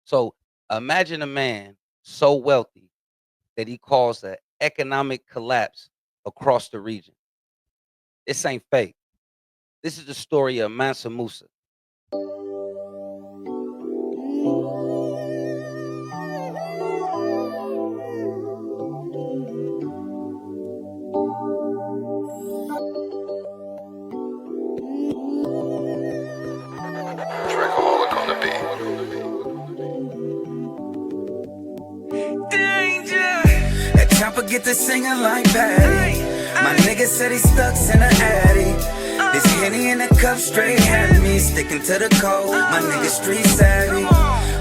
So imagine a man so wealthy that he caused an economic collapse across the region. This ain't fake. This is the story of Mansa Musa. Trackaholic on the Danger. That chopper get to singing like Patty. My nigga said he stuck in the attic. This Henny in the cup straight had me sticking to the code. My nigga street savvy.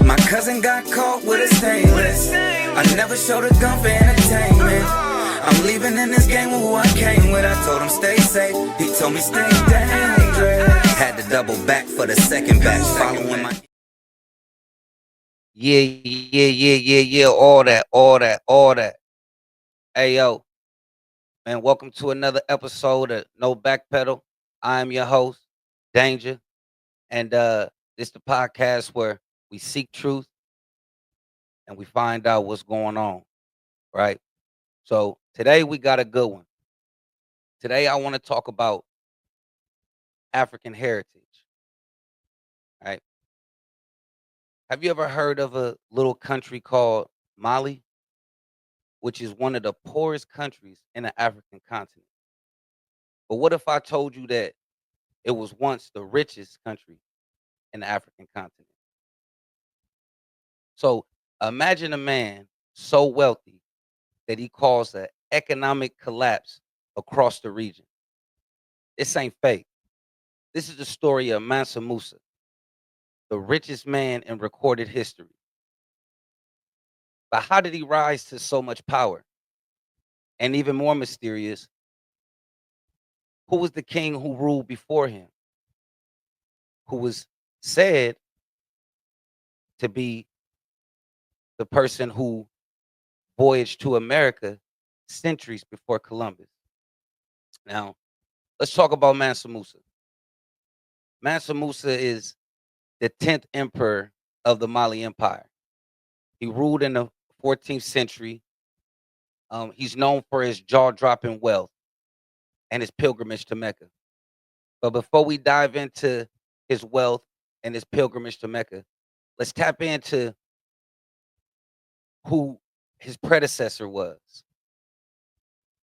My cousin got caught with a stainless. I never showed a gun for entertainment. I'm leaving in this game with who I came with. I told him stay safe. He told me stay dangerous. Had to double back for the second batch. Following my Yeah. All that. Hey, yo, man, welcome to another episode of No Backpedal. I am your host, Danger. And this the podcast where we seek truth and we find out what's going on, right? So today we got a good one. Today I want to talk about African heritage, right? Have you ever heard of a little country called Mali, which is one of the poorest countries in the African continent? But what if I told you that it was once the richest country in the African continent? So imagine a man so wealthy that he caused an economic collapse across the region. This ain't fake. This is the story of Mansa Musa, the richest man in recorded history. But how did he rise to so much power? And even more mysterious, who was the king who ruled before him, who was said to be the person who voyaged to America centuries before Columbus? Now, let's talk about Mansa Musa. Mansa Musa is the 10th emperor of the Mali Empire. He ruled in the 14th century. He's known for his jaw dropping wealth and his pilgrimage to Mecca. But before we dive into his wealth and his pilgrimage to Mecca, let's tap into who his predecessor was.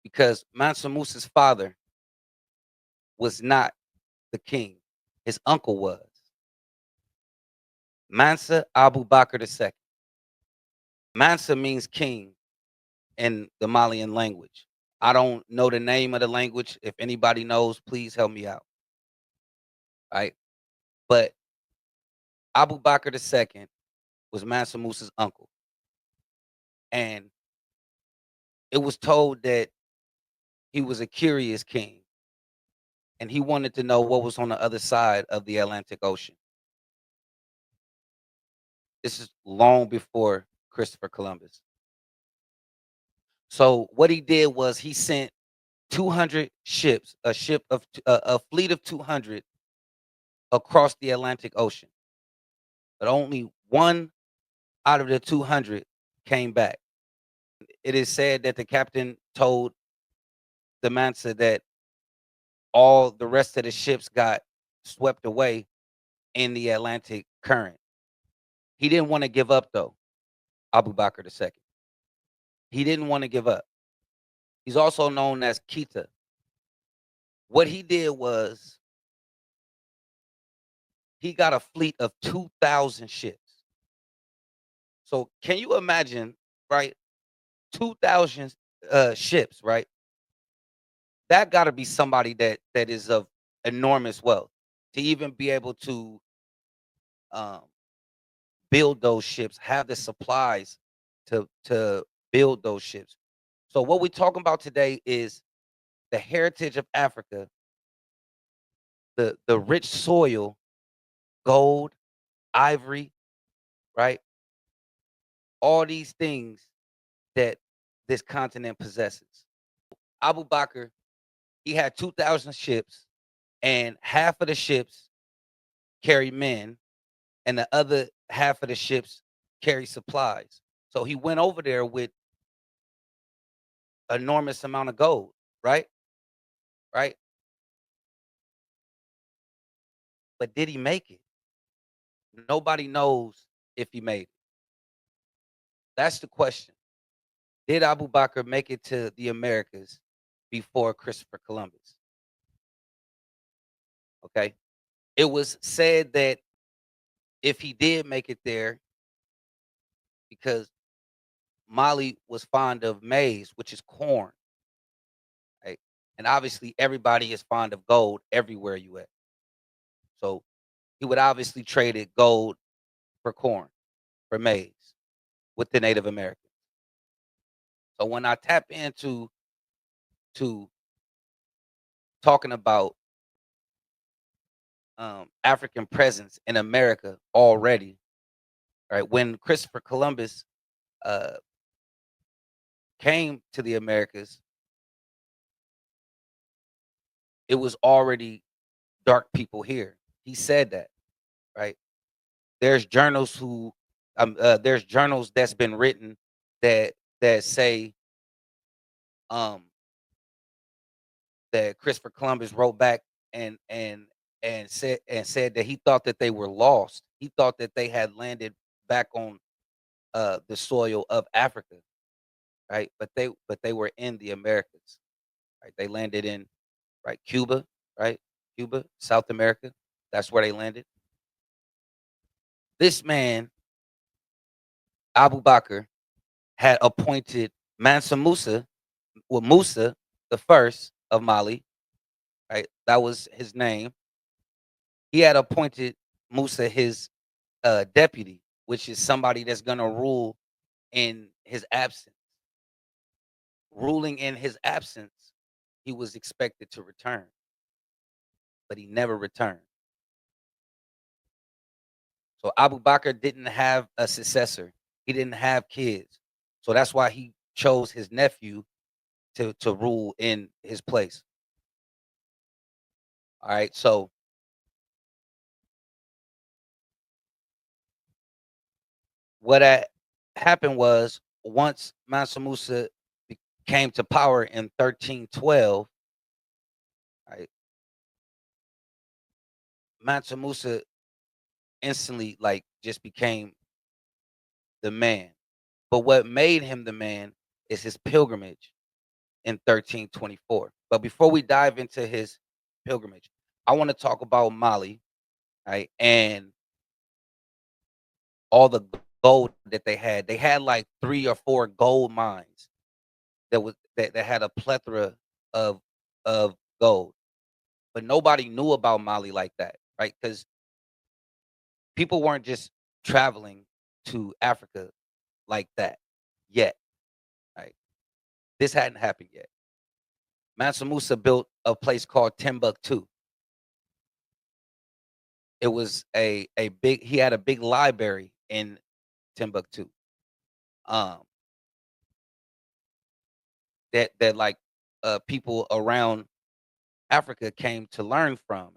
Because Mansa Musa's father was not the king, his uncle was. Mansa Abu Bakr II. Mansa means king in the Malian language. I don't know the name of the language. If anybody knows, please help me out. Right? But Abu Bakr II was Mansa Musa's uncle. And it was told that he was a curious king and he wanted to know what was on the other side of the Atlantic Ocean. This is long before Christopher Columbus. So what he did was he sent 200 ships, a fleet of 200 across the Atlantic Ocean. But only one out of the 200 came back. It is said that the captain told the Mansa that all the rest of the ships got swept away in the Atlantic current. He didn't want to give up though, Abu Bakr II. He didn't want to give up. He's also known as Kita. What he did was he got a fleet of 2,000 ships. So can you imagine, right? 2,000 ships, right? That got to be somebody that is of enormous wealth to even be able to um, build those ships, have the supplies to build those ships. So what we're talking about today is the heritage of Africa, the rich soil, gold, ivory, right? All these things that this continent possesses. Abu Bakr, he had 2,000 ships, and half of the ships carried men, and the other half of the ships carry supplies. So he went over there with enormous amount of gold, right? Right? But did he make it? Nobody knows if he made it. That's the question. Did Abu Bakr make it to the Americas before Christopher Columbus? Okay. It was said that if he did make it there, because Mali was fond of maize, which is corn, right? And obviously everybody is fond of gold everywhere you at. So he would obviously traded gold for corn, for maize with the Native Americans. So when I tap into to talking about African presence in America already, right? When Christopher Columbus uh, came to the Americas, it was already dark people here. He said that, right? There's journals who there's journals that's been written that say um that Christopher Columbus wrote back and and said that he thought that they were lost. He thought that they had landed back on the soil of Africa, right? But they were in the Americas, right? They landed in right Cuba, right? Cuba, South America. That's where they landed. This man, Abu Bakr, had appointed Mansa Musa, well, Musa, the first of Mali, right? That was his name. He had appointed Musa his deputy, which is somebody that's gonna rule in his absence. Ruling in his absence, he was expected to return, but he never returned. So Abu Bakr didn't have a successor. He didn't have kids. So that's why he chose his nephew to rule in his place. All right. So what happened was once Mansa Musa came to power in 1312, right, Mansa Musa instantly like just became the man. But what made him the man is his pilgrimage in 1324. But before we dive into his pilgrimage, I want to talk about Mali, right? And all the gold that they had. They had like 3 or 4 gold mines that had a plethora of of gold. But nobody knew about Mali like that, right? Because people weren't just traveling to Africa like that yet, right? This hadn't happened yet. Mansa Musa built a place called Timbuktu. It was a big he had a big library in Timbuktu. Um that like people around Africa came to learn from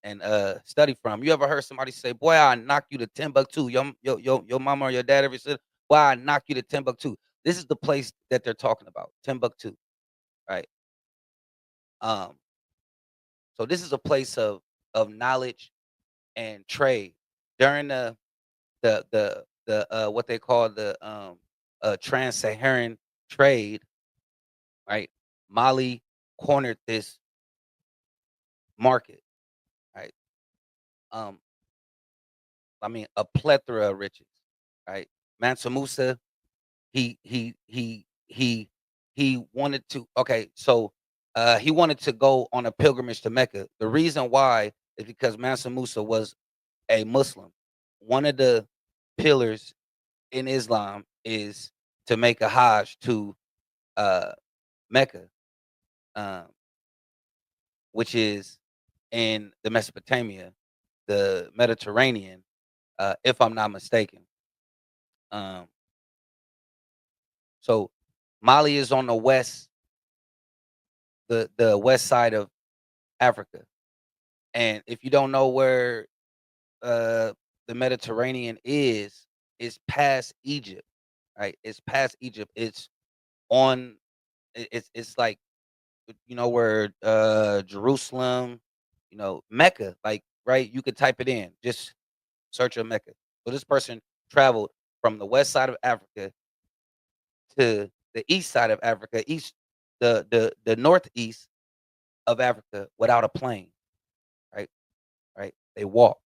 and study from. You ever heard somebody say, "Boy, I knock you to Timbuktu." Your mama or your dad ever said, "Boy, I knock you to Timbuktu." This is the place that they're talking about, Timbuktu, right? Um, so this is a place of knowledge and trade during the what they call the trans-Saharan trade, right? Mali cornered this market, right? Um, I mean, a plethora of riches, right? Mansa Musa, he he he he he wanted to. Okay, so he wanted to go on a pilgrimage to Mecca. The reason why is because Mansa Musa was a Muslim. One of the pillars in Islam is to make a Hajj to uh, Mecca, um, which is in the Mesopotamia, the Mediterranean, if I'm not mistaken. Um, so Mali is on the the west side of Africa, and if you don't know where uh, the Mediterranean is, It's past Egypt, right? It's past Egypt. It's on. It's like where Jerusalem, Mecca, like right. You could type it in. Just search of Mecca. So this person traveled from the west side of Africa to the east side of Africa, the northeast of Africa without a plane, right? Right? They walked.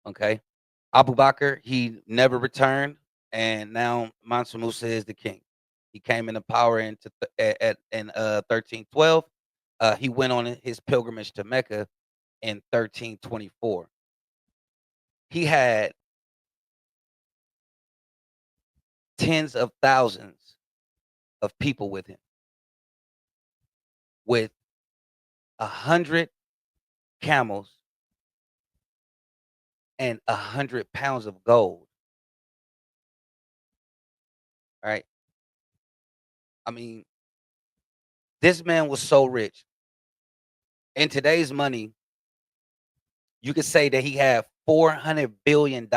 Okay. Abu Bakr, he never returned, and now Mansa Musa is the king. He came into power in 1312. He went on his pilgrimage to Mecca in 1324. He had tens of thousands of people with him, with 100 camels and 100 pounds of gold. Right? I mean, this man was so rich. In today's money, you could say that he had $400 billion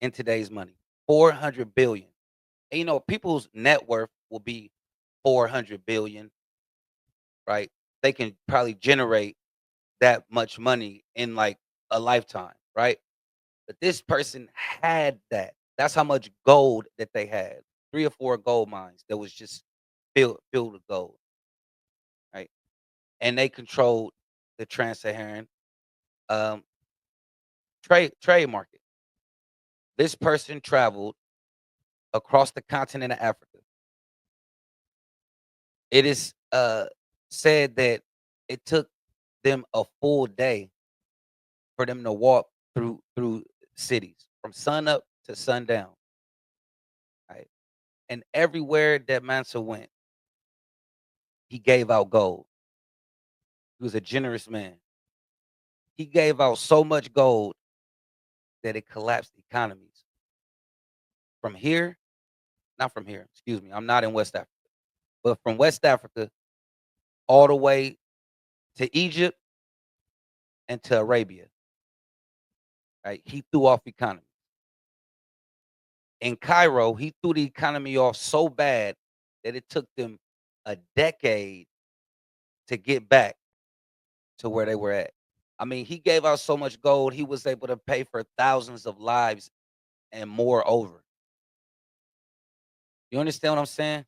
in today's money. 400 billion. And people's net worth will be 400 billion, right? They can probably generate that much money in like a lifetime, right? But this person had that. That's how much gold that they had. 3 or 4 gold mines that was just filled with gold, right? And they controlled the trans-Saharan um, trade market. This person traveled across the continent of Africa. It is said that it took them a full day for them to walk through cities from sun up to sundown, right? And everywhere that Mansa went, he gave out gold. He was a generous man. He gave out so much gold that it collapsed economies. From here, not from here, excuse me, I'm not in West Africa, but from West Africa all the way to Egypt and to Arabia, right? He threw off economy. In Cairo, he threw the economy off so bad that it took them a decade to get back to where they were at. I mean, he gave out so much gold, he was able to pay for thousands of lives and more over. You understand what I'm saying?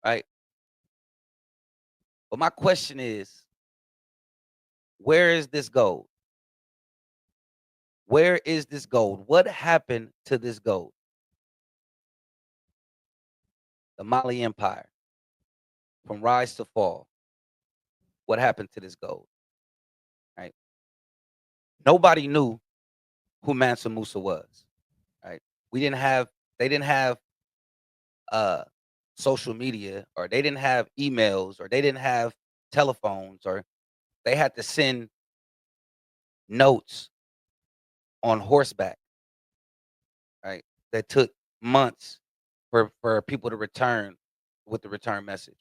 Right? But my question is, where is this gold? Where is this gold? What happened to this gold? The Mali Empire, from rise to fall. What happened to this gold? Right? Nobody knew who Mansa Musa was. Right? We didn't have they didn't have uh social media, or they didn't have emails, or they didn't have telephones, or they had to send notes on horseback, right? That took months for people to return with the return message.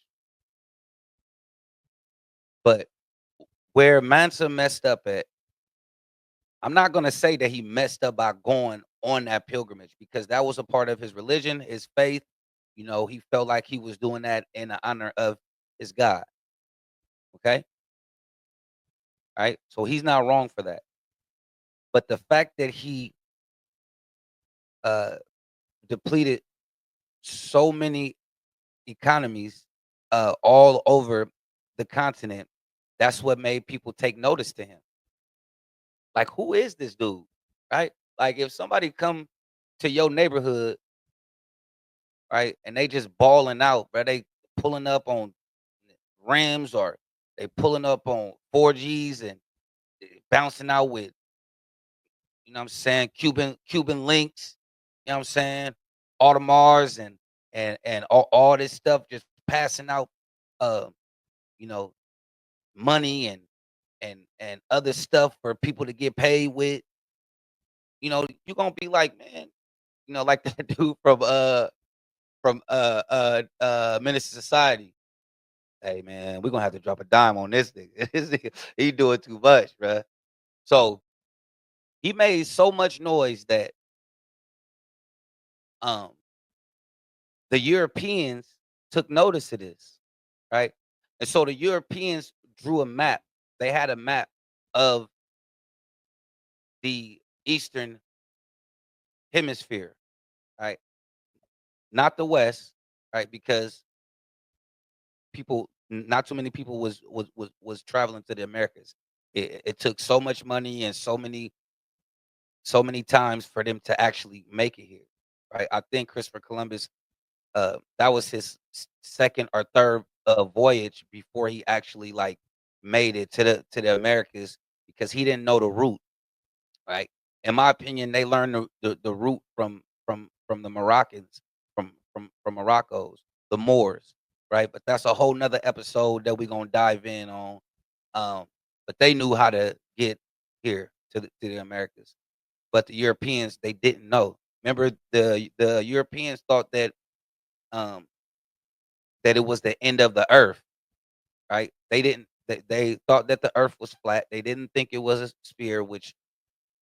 But where Mansa messed up at, I'm not gonna say that he messed up by going on that pilgrimage, because that was a part of his religion, his faith. He felt like he was doing that in the honor of his God. Okay, right. So he's not wrong for that. But the fact that he uh depleted so many economies all over the continent, that's what made people take notice to him. Like, who is this dude? Right? Like, if somebody come to your neighborhood, right, and they just balling out, right? They pulling up on rims, or they pulling up on 4Gs, and bouncing out with, what I'm saying, Cuban links, you know what I'm saying, Audemars, and all this stuff, just passing out uh, you know, money and other stuff for people to get paid with. You're gonna be like, man, like that dude from Minister Society. Hey man, we're gonna have to drop a dime on this nigga. This nigga, he doing too much, bruh. So He made so much noise that um the Europeans took notice of this, right? And so the Europeans drew a map. They had a map of the Eastern Hemisphere, right? Not the West, right? Because not too many people was traveling to the Americas. It took so much money and so many times for them to actually make it here, right? I think Christopher Columbus, that was his second or third voyage before he actually like made it to the Americas because he didn't know the route, right? In my opinion, they learned the route from the Moroccans, from Morocco's, the Moors, right? But that's a whole nother episode that we're gonna dive in on. Um, but they knew how to get here to the Americas. But the Europeans, they didn't know. Remember, the Europeans thought um that it was the end of the earth, right? They didn't. They thought that the earth was flat. They didn't think it was a sphere, which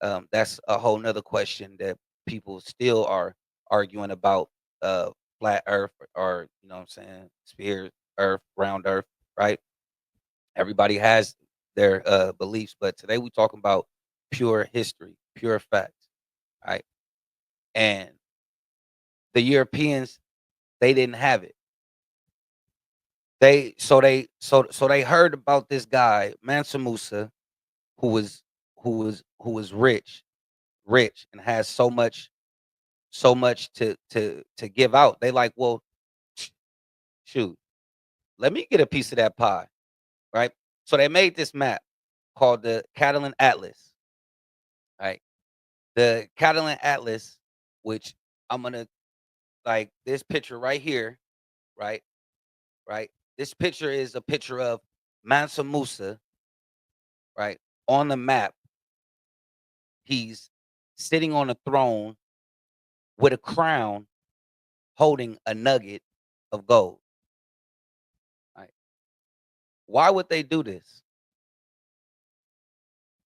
that's a whole nother question that people still are arguing about, uh, flat Earth or you know what I'm saying, sphere Earth, round Earth, right? Everybody has their beliefs, but today we're talking about pure history, pure facts, right? And the Europeans, they didn't have it. They heard about this guy Mansa Musa, who was rich and has so much to give out. They like, well, sh- shoot, let me get a piece of that pie, right? So they made this map called the Catalan Atlas, right? The Catalan Atlas, which I'm gonna like this picture right here, right? Right. This picture is a picture of Mansa Musa, right? On the map, he's sitting on a throne with a crown holding a nugget of gold. Right. Why would they do this?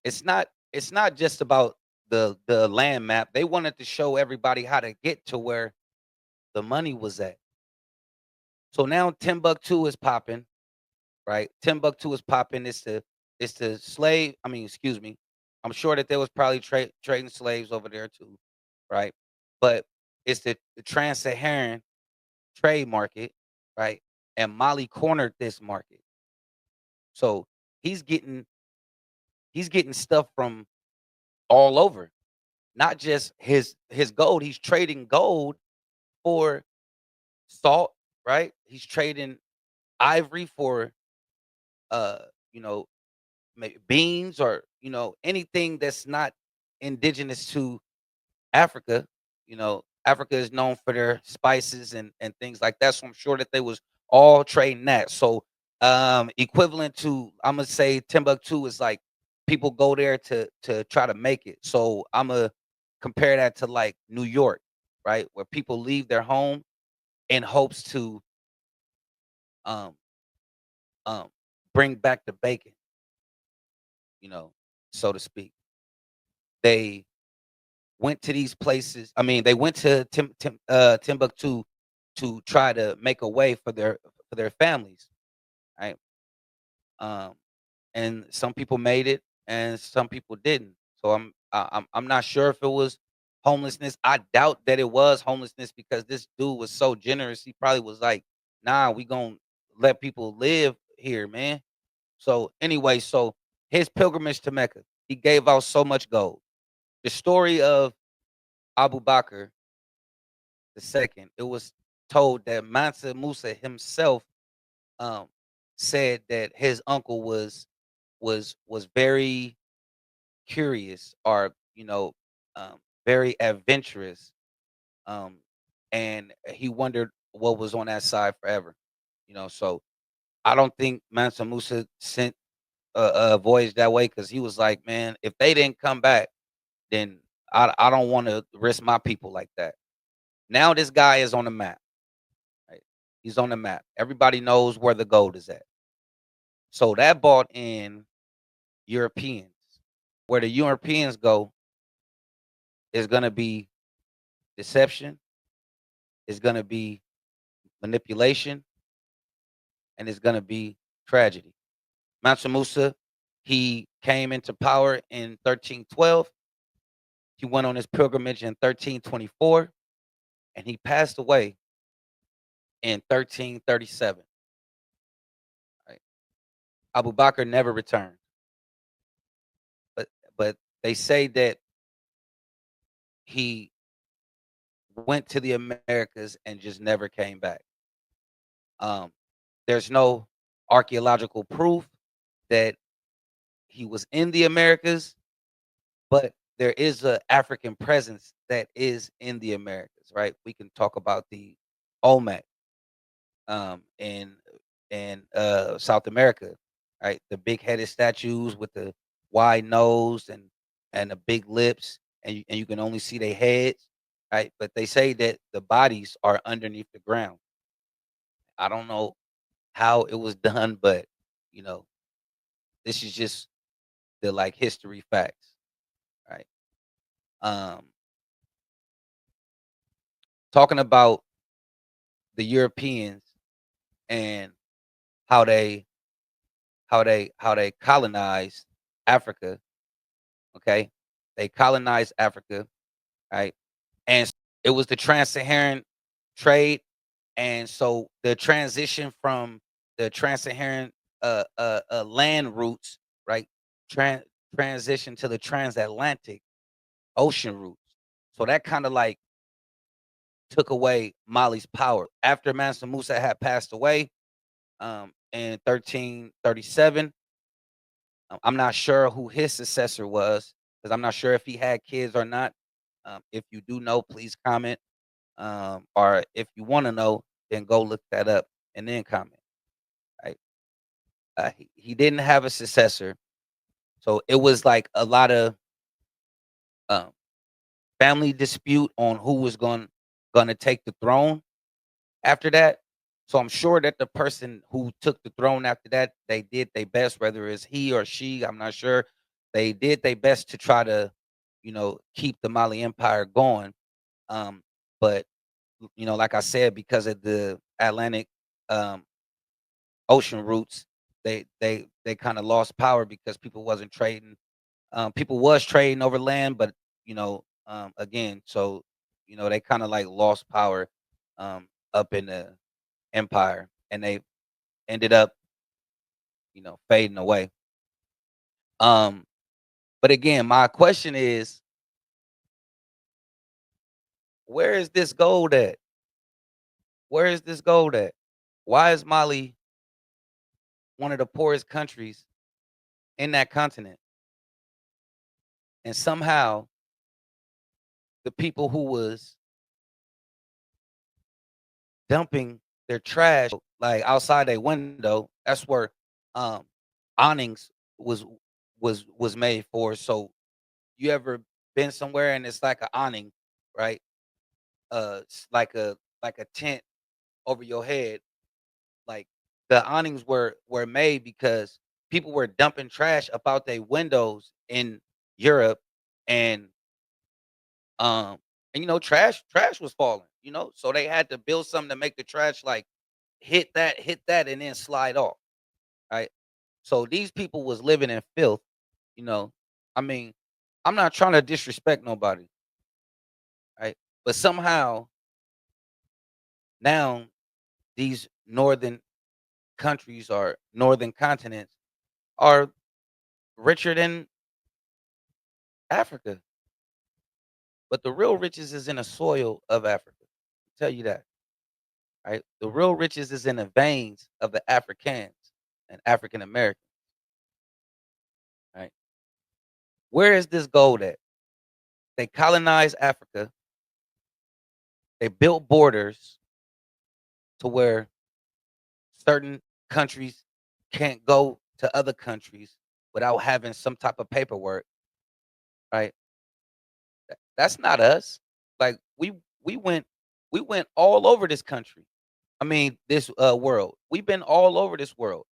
It's not just about the land map. They wanted to show everybody how to get to where the money was at. So now Timbuktu is popping, right? Timbuktu is popping. It's the slave. I mean, excuse me. I'm sure that there was probably trading slaves over there too, right? But it's the trans-Saharan trade market, right? And Mali cornered this market, so he's getting he's getting stuff from all over, not just his gold. He's trading gold for salt, right? He's trading ivory for uh, you know, beans or anything that's not indigenous to Africa. Africa is known for their spices and things like that. So I'm sure that they was all trading that. So equivalent to, I'm gonna say Timbuktu is like people go there to try to make it. So I'm gonna compare that to like New York, right? Where people leave their home in hopes to um um bring back the bacon, you know, so to speak. They went to these places. I mean, they went to Timbuktu to try to make a way for their families, right? Um, and some people made it, and some people didn't. So I'm not sure if it was homelessness. I doubt that it was homelessness because this dude was so generous. He probably was like, "Nah, we gonna let people live here, man." So anyway, so his pilgrimage to Mecca, he gave out so much gold. The story of Abu Bakr II, it was told that Mansa Musa himself um, said that his uncle was very curious or very adventurous, um, and he wondered what was on that side forever. So I don't think Mansa Musa sent a voyage that way because he was like, man, if they didn't come back, then I don't want to risk my people like that. Now this guy is on the map. Right? He's on the map. Everybody knows where the gold is at. So that brought in Europeans. Where the Europeans go, It's gonna be deception, it's gonna be manipulation, and it's gonna be tragedy. Mansa Musa, he came into power in 1312. He went on his pilgrimage in 1324, and he passed away in 1337. Right? Abu Bakr never returned, but but they say that he went to the Americas and just never came back. Um, there's no archaeological proof that he was in the Americas, but there is a African presence that is in the Americas, right? We can talk about the Olmec in South America, right? The big headed statues with the wide nose and the big lips, and you can only see their heads, right? But they say that the bodies are underneath the ground. I don't know how it was done, but you know, this is just the like history facts, right? Um, talking about the Europeans and how they how they colonized Africa. Okay, they colonized Africa, right? And it was the trans-Saharan trade, and so the transition from the trans-Saharan land routes, right, tran- transition to the transatlantic ocean routes. So that kind of like took away Mali's power after Mansa Musa had passed away in 1337. I'm not sure who his successor was because I'm not sure if he had kids or not. If you do know, please comment. Or if you want to know, then go look that up and then comment. Right? He didn't have a successor, so it was like a lot of um, family dispute on who was going to take the throne after that. So I'm sure that the person who took the throne after that, they did their best, whether it's he or she, I'm not sure. They did their best to try to, keep the Mali Empire going. Um, but like I said, because of the Atlantic um, ocean routes, they kind of lost power because people wasn't trading. People was trading over land, but again, so they kind of like lost power up in the empire, and they ended up, fading away. Um, but again, my question is, where is this gold at? Where is this gold at? Why is Mali one of the poorest countries in that continent? And somehow the people who was dumping their trash like outside their window, that's where um awnings was was made for. So you ever been somewhere and it's like an awning, right? It's like a tent over your head. Like the awnings were made because people were dumping trash about their windows in Europe, and um trash was falling, so they had to build something to make the trash like hit that and then slide off, right? So these people was living in filth, you know. I mean, I'm not trying to disrespect nobody, right? But somehow now these northern countries or northern continents are richer than Africa. But the real riches is in the soil of Africa. I'll tell you that, right? The real riches is in the veins of the Africans and African Americans, right? Where is this gold at? They colonized Africa. They built borders to where certain countries can't go to other countries without having some type of paperwork, right? That's not us. Like we went we went all over this country. I mean, this world. We've been all over this world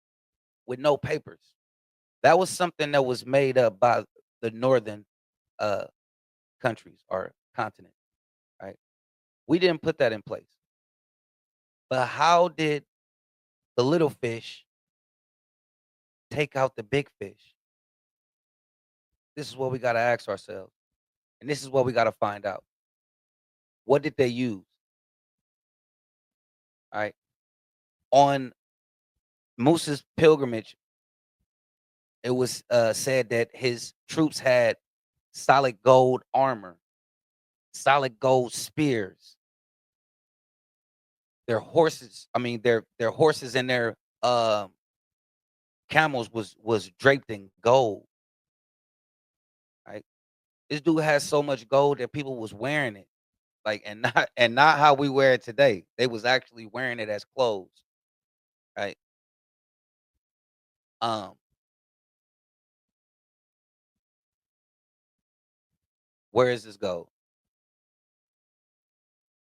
with no papers. That was something that was made up by the northern uh countries or continents, right? We didn't put that in place. But how did the little fish take out the big fish? This is what we got to ask ourselves. And this is what we got to find out. What did they use? All right. On Musa's pilgrimage, it was said that his troops had solid gold armor, solid gold spears. Their horses, I mean, their horses and their camels was draped in gold. Right. This dude has so much gold that people was wearing it. Like and not how we wear it today. They was actually wearing it as clothes. Right. Um, where is this gold?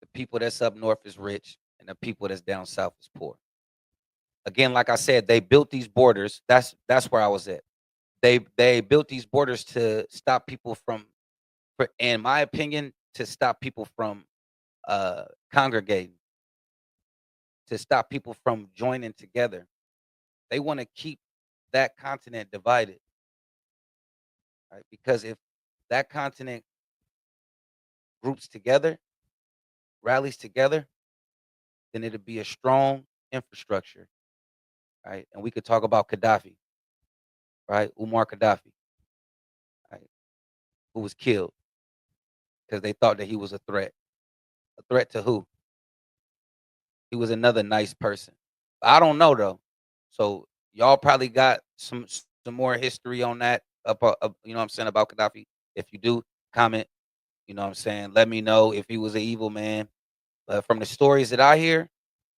The people that's up north is rich, and the people that's down south is poor. Again, like I said, they built these borders. That's where I was at. They built these borders to stop people from, in my opinion, to stop people from congregating, to stop people from joining together. They want to keep that continent divided, right? Because if that continent groups together, rallies together, then it'll be a strong infrastructure, right? And we could talk about Gaddafi, right? Umar Gaddafi, right? Who was killed because they thought that he was a threat. A threat to who? He was another nice person. I don't know though. So y'all probably got some more history on that you know what I'm saying, about Gaddafi. If you do, comment, you know what I'm saying? Let me know if he was an evil man. But from the stories that I hear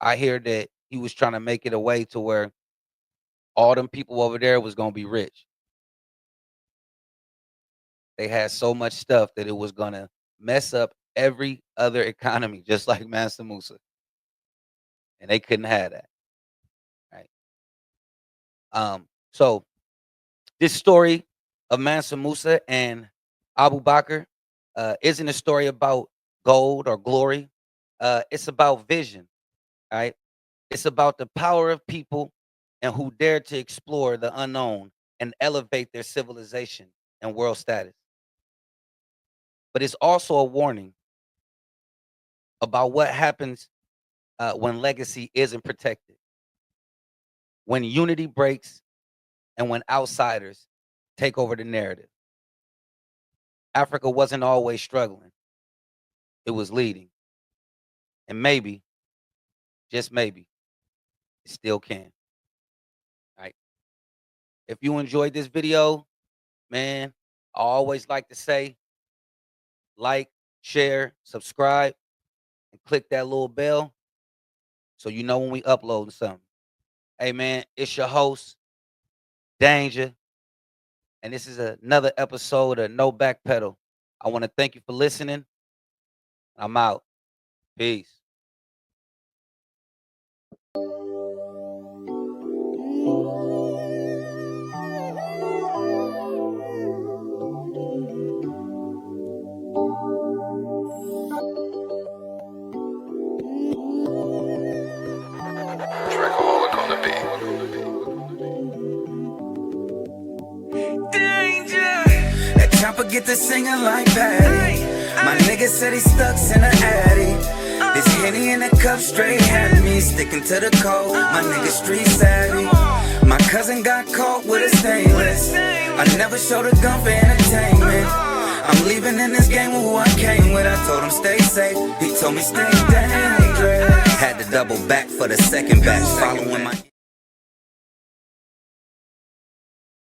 that he was trying to make it a way to where all them people over there was gonna be rich. They had so much stuff that it was gonna mess up every other economy, just like Mansa Musa, and they couldn't have that, right? So this story of Mansa Musa and Abu Bakr isn't a story about gold or glory. It's about vision, right? It's about the power of people and who dare to explore the unknown and elevate their civilization and world status. But it's also a warning about what happens when legacy isn't protected, when unity breaks, and when outsiders take over the narrative. Africa wasn't always struggling, it was leading. And maybe, just maybe, it still can. Right? If you enjoyed this video, man, I always like to say like, share, subscribe, and click that little bell so you know when we upload something. Hey man, it's your host, Danger, and this is another episode of No Backpedal. I want to thank you for listening. I'm out. Peace. Trackaholic on the beat. Danger. That chopper get to singing like Patty. My nigga said he stuck in the attic. This Henny in the cup straight had me sticking to the code. My nigga street savvy. My cousin got caught with a stainless. I never showed a gun for entertainment. I'm leaving in this game with who I came with. I told him stay safe. He told me stay dangerous. Had to double back for the second batch. Following my